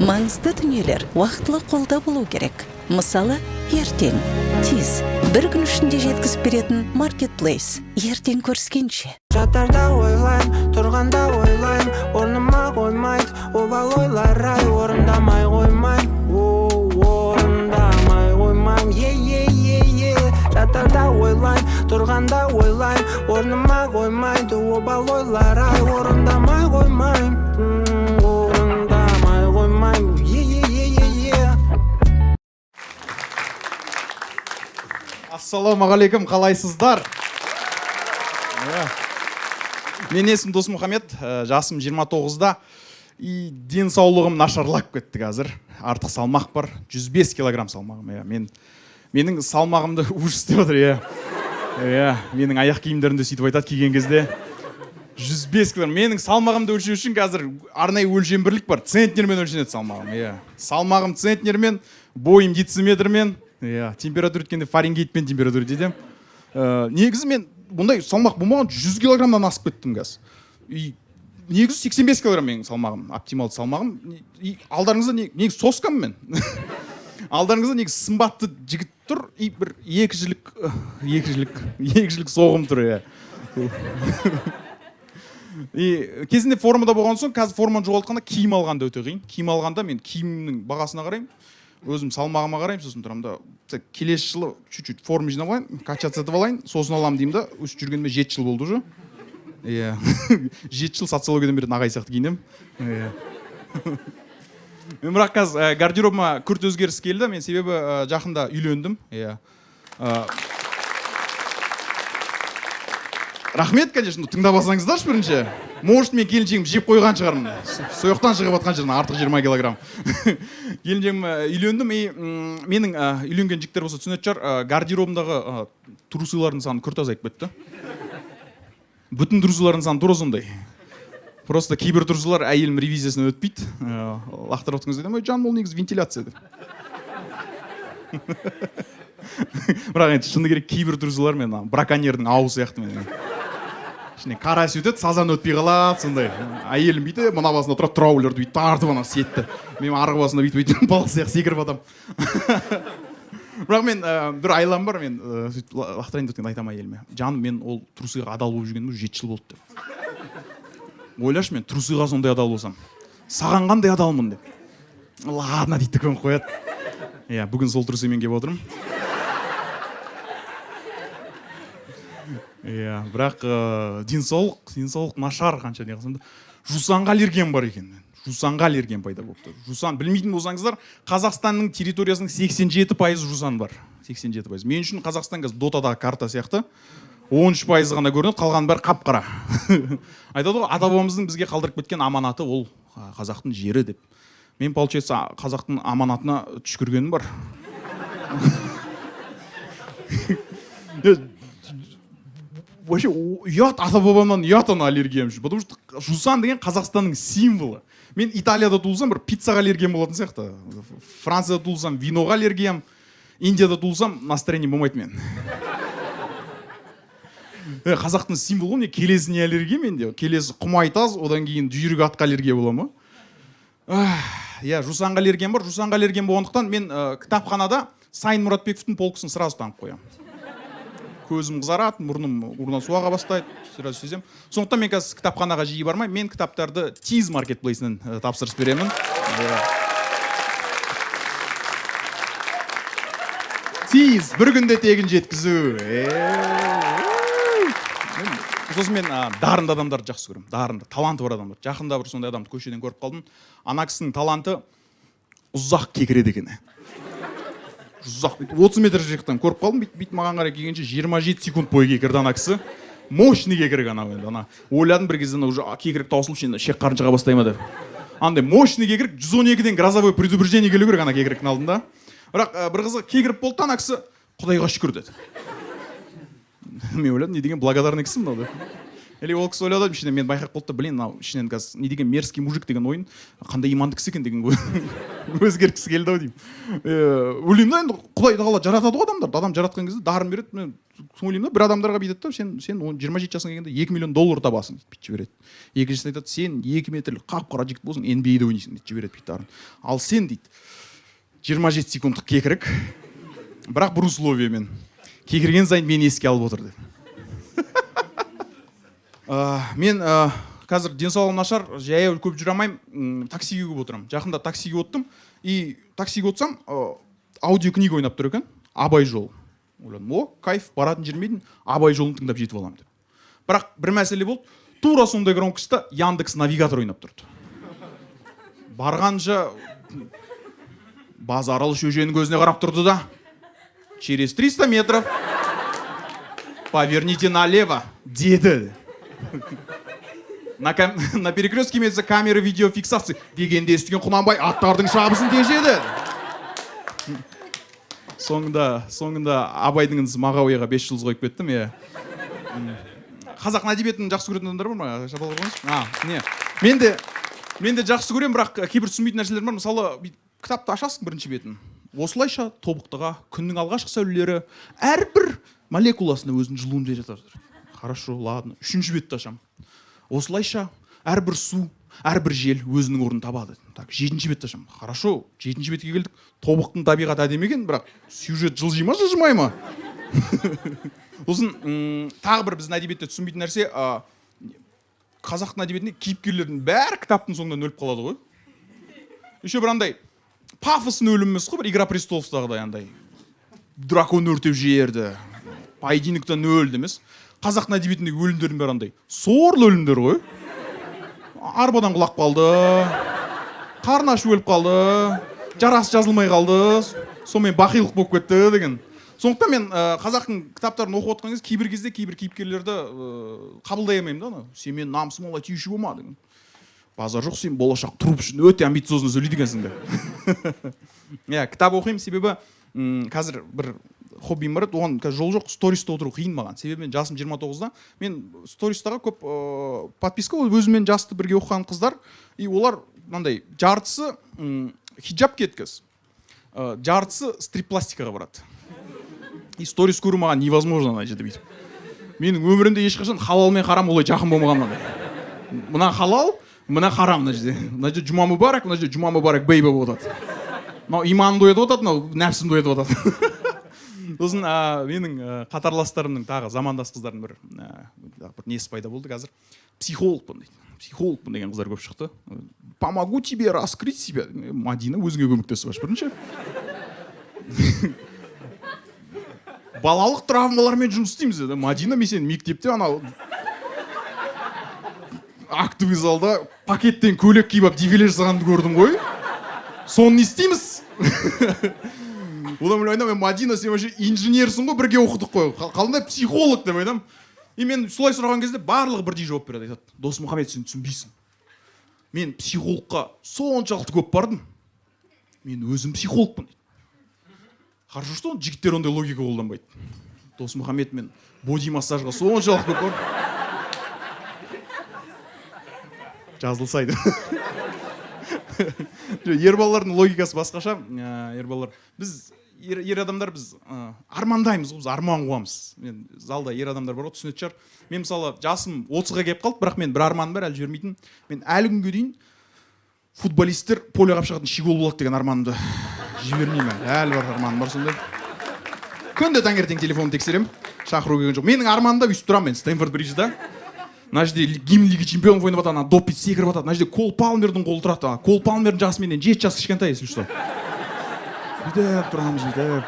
Маңызды дүниелер уақытлы қолда болу керек. Мысалы, ертең, тез, бір күн ішінде жеткізіп беретін маркетплейс. Ертең көріскенше. Жатарда ойлайм, тұрғанда ойлайм, орныма қоймайды, обал ойлар ай, орындамай қоймайм, орындамай қоймайм, Жатарда ойлайм, тұрғанда ойлайм, орныма қоймайды, обал ойлар ай, орындамай қоймайм, орындамай қоймайм, Ассалаумағалейкум, қалайсыздар? Мен есім Досмұхамед, жасым 29-да. И денсаулығым нашарлап кетті қазір. Артық салмақ бар, 105 килограмм салмағым. Менің салмағымды ужас деп отыр. Менің аяқ киімдерімді сөйтіп айтады киген кезде. 105 килограмм. Менің салмағымды өлшеу үшін қазір арнайы өлшем бірлік бар. Центнермен өлшенеді салмағым. Салмағым центнермен, бойым дециметрмен. Температура өткенде фаренгейтпен температура дейдем. Негізі мен бұндай салмақ болмаған 100 килограммнан асып кеттім қазір. Негізі 85 килограмм менің салмағым, оптималды салмағым. Алдарыңызда негізі соскам мен. Алдарыңызда негізі сымбатты жігіт тұр, бір екі жілік соғым тұр. Кезінде формада болған соң, қазір форманы жоғалтқанда киім алғанда өте қиын. Киім алғанда мен киімнің бағасына қараймын. Өзім салмағыма қараймын, сосын тұрамда келесі жылы чуть-чуть форма жинап алайын, качаться етіп алайын, сосын аламын деймін да, өсіп жүргеніме 7 жыл болды уже. 7 жыл социологиядан бері ағай сияқты киінем. Мен бірақ қазір гардеробыма күрт өзгеріс келді, мен себебі жақында үйлендім. Рахмет, конечно, тыңдап алсаңыздаршы бірінші. Может, мен келіншегім жеп қойған шығармын. Сояқтан шығып атқан жерін артық 20 килограмм. Келіншегім үйлендім, менің үйленген жігіттер болса түсінетін шығар, гардеробымдағы трусылардың саны күрт азайып кетті. Бүтін трусылардың саны тура сондай. Просто кейбір трусылар әйелім ревизиясына өтпейді. Лақтырып отқыңыз дедім, жаным ол негізі вентиляция деп. Бірақ енді шыны керек кейбір трусылар мен браконьердің ауы сияқты мен. Ішіне қарас өтеді, сазан өтпей қалады, сондай. Әйелім бейті, мына басында тұрады, траулерді бейті тартып ана сетті. Мен арғы басында бейті балық сияқты секіріп атам. Бірақ мен бір айлам бар, мен лақтырайын өткенде айтам әйеліме. Жаным, мен ол трусыға адал болып жүргенім 7 жыл болды деп. Ойлашы, мен трусыға сондай адал болсам. Саған қандай адалмын деп. Ладно дейді көн қояды. Бүгін сол трусымен кеп отырмын. Бірақ денсаулық нашар қанша не қылсам да. Жусанға аллерген бар екен. Жусанға аллерген пайда болыпты. Жусан, білмейтін болсаңыздар, Қазақстанның территориясының 87% жусан бар. 87%. Мен үшін Қазақстан қазір дотадағы карта сияқты 13% ғана көрінеді, қалған бәрі қап-қара. Айтады ғой, ата-бабамыздың бізге қалдырып кеткен аманаты ол қазақтың жері деп. Мен, получается, қазақтың аманатына түшкіргенім бар. Вообще, ұят, ата-бабамнан ұят ана аллергиям үшін. Потому что жусан деген Қазақстанның символы. Мен Италияда туылсам, бір пиццаға аллергиям болатын сияқты. Францияда туылсам, виноға аллергиям. Индияда туылсам, настроение болмайды мен. Қазақтың символы не? Келесі не аллергия менде? Келесі құмайтаз, одан кейін жүйрік атқа аллергия бола ма? Жусанға аллергиям бар. Жусанға аллергиям болғандықтан мен кітапханада Сайын Мұратбековтың полкысын сразу танып қоямын. Көзім қызарады, мұрнымнан су аға бастайды, сразу сезем. Сондықтан мен қазір кітапханаға жиі бармай, мен кітаптарды Тиз маркетплейсінен тапсырыс беремін. Тиз, бір күнде тегін жеткізу. Сосын мен дарынды адамдарды жақсы көремін. Дарынды, таланты бар адамдар. Жақында бір сондай адамды көшеден көріп қалдым. Ана кісінің таланты ұзақ кекіреді екен. Ұзақ, 30 метр жиықтан көріп қалдым, бейт маған қарай келгенше 27 секунд бойы кекірді ана кісі. Мощный кекірік ана. Ойладым бір кезден уже кекірік таусылып шен шек қарын шыға бастай ма деп. Андай мощный кекірік 112-ден грозовой предупреждение келу керек ана кекіріктің алдында. Бірақ бір қызы кекіріп болды, ана кісі Құдайға шүкір деді. Мен ойладым, не деген благодарный кісі мынау деп. Или ол кісі ойлады, ішінен мен байқап болды да, блин, ішінен қазір не деген мерзкий мужик деген ойын, қандай иманды кісі екен деген ғой. өзгергісі келді ау деймін. Ойлаймын да, енді Құдай тағала жаратады ғой адамдарды. Адам жаратқан кезде дарын береді. Мен ойлаймын да, бір адамдарға бүйтеді да, сен 27 жасыңа келгенде $2 миллион табасың дейді, бүйтіп жібереді. Екіншісі айтады, сен 2 метрлік қап-қара жігіт болсың, NBA-де ойнайсың дейді, жібереді бүйтіп дарын. Ал сен дейді 27 секундтық кекірік, бірақ бір условиямен. Кекірген сайын мені еске алып отыр деді. Мен қазір денсаулығым нашар, жаяу көп жүре алмаймын, таксиге көп отырамын. Жақында таксиге оттым, и таксиге отсам, аудиокнига ойнап тұр екен, Абай жолы. Ойладым, о, кайф, баратын жермейдін, Абай жолын тыңдап жетіп аламын деп. Бірақ бір мәселе болды, тура сондай громкостьта Яндекс навигатор ойнап тұрды. Барғанша Базаралы шөженің көзіне қарап тұрды да, через 300 метров поверните налево, деді. На перекрестке имеются камеры видеофиксации дегенде естіген Құнанбай аттардың шабысын тежеді. Соңында Абайдың інісі Мағауияға 5 жыл қойып кеттім. Қазақ әдебиетін жақсы көретін адамдар бар ма? Мен де жақсы көремін, бірақ кейбір түсінбейтін нәрселер бар. Мысалы, кітапты ашасың бірінші бетін. Осылайша тобықтыға күннің алғашқы сәулелері әрбір молекуласына өзінің жылуын бере жатыр. Хорошо, ладно. Үшінші бетті ашам. Осылайша әрбір су, әрбір жел өзінің орнын табады. Так, жетінші бетті ашам. Хорошо, жетінші бетке келдік. Тобықтың табиғаты әдемі екен, бірақ сюжет жылжи ма, жылжымай ма? Сосын тағы бір біздің әдебиетте түсінбейтін нәрсе, қазақтың әдебиетінде кейіпкерлердің бәрі кітаптың соңынан өліп қалады ғой. Еще бір андай пафосын өлім емес қой, бір Игра престоловтағыдай андай дракон өртеп жіберді, поединіктен өлді емес. Қазақтың әдебиетіндегі өлімдердің бәрі андай сорлы өлімдер ғой. Арбадан құлап қалды, қарны ашып өліп қалды, жарасы жазылмай қалды, сонымен бақилық болып кетті деген. Сондықтан мен қазақтың кітаптарын оқып отқан кезде кейбір кезде кейбір кейіпкерлерді қабылдай алмаймын да, сен мен намысым олай тиюші болма деген. Базар жоқ, сен болашақ труп үшін өте амбициозно сөйлейді екенсің де. Кітап оқимын, себебі қазір бір хоббим бар еді, оған жол жоқ, стористі отыру қиын маған. Себебі мен жасым 29-да, мен стористаға көп подписка, өзімен жасты бірге оқыған қыздар, и олар мынандай жартысы хиджаб кеткіз, жартысы стрип-пластикаға барады. И сторис көру маған невозможно ана жерде бүйтіп. Менің өмірімде ешқашан халал мен харам олай жақын болмаған мынандай. Мына халал, мына харам мына жерде. Мына жерде жұма мүбарак, мына жерде жұма мүбарак бейба болып жатады. Мынау иманымды оятып жатады, мынау нәпсімді оятып жатады. Сосын менің қатарластарымның тағы замандас қыздардың бір несі пайда болды қазір. Психологпын дейді. Психологпын деген қыздар көп шықты. Помогу тебе раскрыть себя. Мадина өзіңе көмектесіп аш бірінші. Балалық травмалармен жұмыс істейміз деді. Мадина, мен сен мектепте анау актовый залда пакеттен көйлек киіп дефиле жасағанды көрдім ғой. Соны не істейміз? Одан мен айтамын, Мадина, сен вообще инженерсің ғой, бірге оқыдық қой. Қалында психолог деп айтамын. И мен солай сұраған кезде барлығы бірдей жауап береді, айтады. Досмұхамед, сен түсінбейсің. Мен психологқа соншалықты көп бардым. Мен өзім психологпын. Хорошо, что жігіттер ондай логика қолданбайды. Досмұхамед, мен боди массажға соншалықты көп бардым. Жазылсайды. Ер балалардың логикасы басқаша. Біз ер адамдар біз армандаймыз, біз арман қуамыз. Мен залда ер адамдар бар ғой, түсінетін шығар. Мен мысалы жасым 30-ға келіп қалды, бірақ мен бір арманым бар, әлі жібермейтін. Мен әлі күнге дейін футболисттер поле қапшағатын шигол болады деген арманымды жібермеймін. Әлі бар арманым бар сондай. Күнде таңертең телефонды тексеремін, шақыру келген жоқ. Менің арманымда өйстіп тұрамын мен Стэнфорд Бриджда. Мына жерде гимн лиги чемпионов ойнап жатады, доппит секіріп жатады. Мына жерде Кол Палмердің қолы тұрады. Кол Палмердің жасы менен 7 жас кішкентай, если что. Бүйтіп тұрамыз, бүйтіп.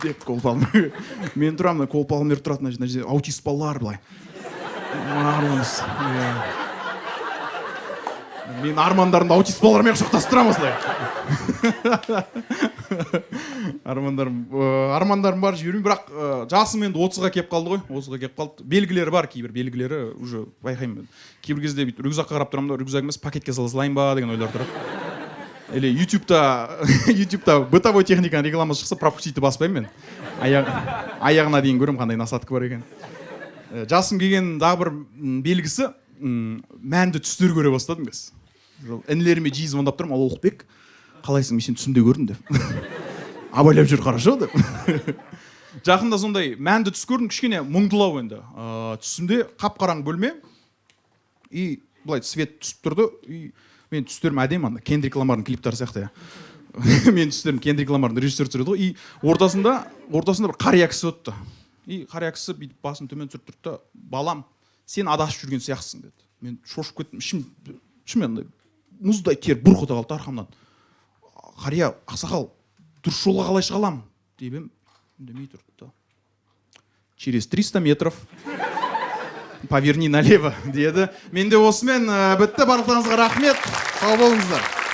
Деп Кол Палмер. Мен тұрамын, Кол Палмер тұрады, мына жерде аутист балалар былай. Арманымыз. Мен армандарымды аутист балалармен құшақтасып тұрамын осылай. Армандарым бар, жібермеймін, бірақ жасым енді 30-ға кеп қалды ғой. 30-ға кеп қалды. Белгілері бар, кейбір белгілері уже байқаймын. Кейбір кезде рюкзакқа қарап тұрамын да, рюкзак емес, пакетке салайын ба деген ойлар тұрады. Или YouTube'та бытовой техниканың рекламасы шықса, пропустить баспаймын мен. Аяғына дейін көремін қандай насадка бар екен. жасым келген дағы бір белгісі мәнді түстер көре бастадым кез. Інілеріме жиі звондап тұрмын, ал Ұлықбек, қалайсың, мен сені түсімде көрдім деп. Абайлап жүр, қарашы деп. Жақында сондай мәнді түс көрдім, кішкене мұңдылау енді. Түсімде қап-қараң бөлме, и былай свет түсіп тұрды, и мен түстерім әдемі анда, Кендрик Ламардың клиптары сияқты. Мен түстерім Кендрик Ламардың режиссер түсіреді ғой, и ортасында бір қария кісі өтті. И қария кісі бүйтіп басын төмен түсіріп тұрды да, балам, сен адасып жүрген сияқтысың деді. Мен шошып кеттім, ішіммен мұздай тер бұрқ ете қалды арқамнан. Қария, ақсақал, дұрыс жолға қалай шыға аламын деп едім, үндемей тұрды. Через 300 метров поверни налево деді. Менде осымен бітті, барлықтарыңызға рахмет. Сау болыңыздар.